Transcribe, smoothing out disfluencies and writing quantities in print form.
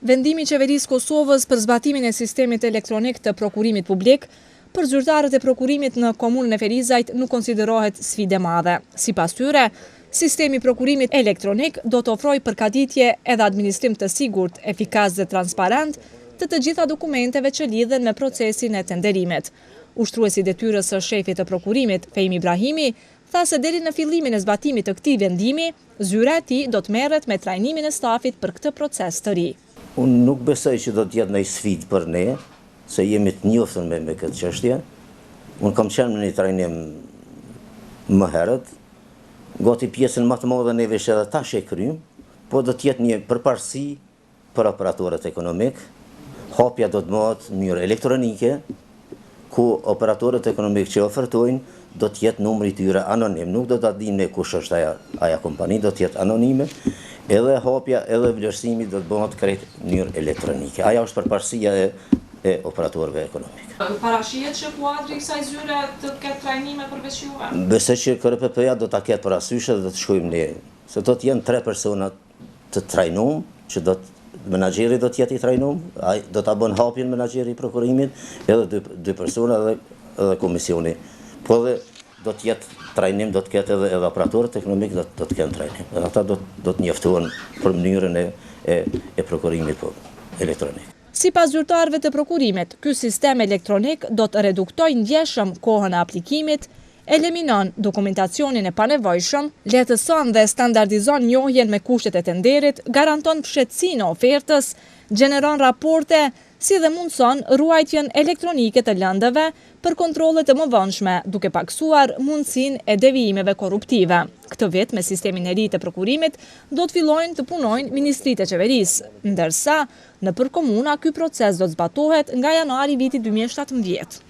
Vendimi i Qeverisë Kosovës për zbatimin e sistemit elektronik të prokurimit publik për zyrtarët e prokurimit në komunën e Ferizajt nuk konsiderohet sfidë e madhe. Sipas tyre, sistemi i prokurimit elektronik do të ofrojë përkatitje edhe administrim të sigurt, efikaz dhe transparent të gjitha dokumenteve që lidhen me procesin e tenderimit. Ushtruesi detyrës së shefit të prokurimit, Fejim Ibrahimi, tha se deri në fillimin e zbatimit të këtij vendimi, zyra e tij do të merret me trajnimin e stafit për këtë proces të ri. Unë nuk besoj që do të jetë ndonjë sfidë për ne, se jemi të njohur me këtë çështje. Unë kam qenë në një trajnim më herët, gati pjesën më të madhe neve që edhe tash e kryjm, po do të jetë një përparësi për operatorët ekonomik. Hapja do të bëhet në mënyrë elektronike, ku operatorët ekonomik që ofertojnë do të jetë numri i tyre anonim, nuk do ta dimë ne kush është aja kompani, do të jetë anonime, edhe hapja edhe vlerësimi do të bëhet krejt në mënyrë elektronike. Aja është përparësia e operatorëve ekonomik. Parashihet që kuadri i kësaj zyre të ketë trajnime përveç juve? Besoj që KRPP-ja do ta ketë parasysh dhe do të shkojmë ne, se do të jenë 3 persona të trajnuar, që menaxheri do të jetë i trajnuar, ai do ta bën hapjen menaxheri i prokurimit, edhe 2 persona edhe komisioni. Po dhe do të jetë trajnim, do të ketë edhe operatorët ekonomik do të kenë trajnim. Edhe ata do të njoftohen për mënyrën e prokurimit elektronik. Sipas zyrtarëve të prokurimit, ky sistem elektronik do të reduktojë ndjeshëm kohën e aplikimit, eliminon dokumentacionin e panevojshëm, lehtëson dhe standardizon njohjen me kushtet e tenderit, garanton fshehtësinë e ofertës, gjeneron raporte, si dhe mundëson ruajtjen elektronike të lëndëve për kontrollet të mëvonshme, duke paksuar mundësinë e devijimeve korruptive. Këtë vit, me sistemin e ri të prokurimit, do të fillojnë të punojnë ministritë e qeverisë, ndërsa nëpër komuna ky proces do të zbatohet nga janari vitit 2017.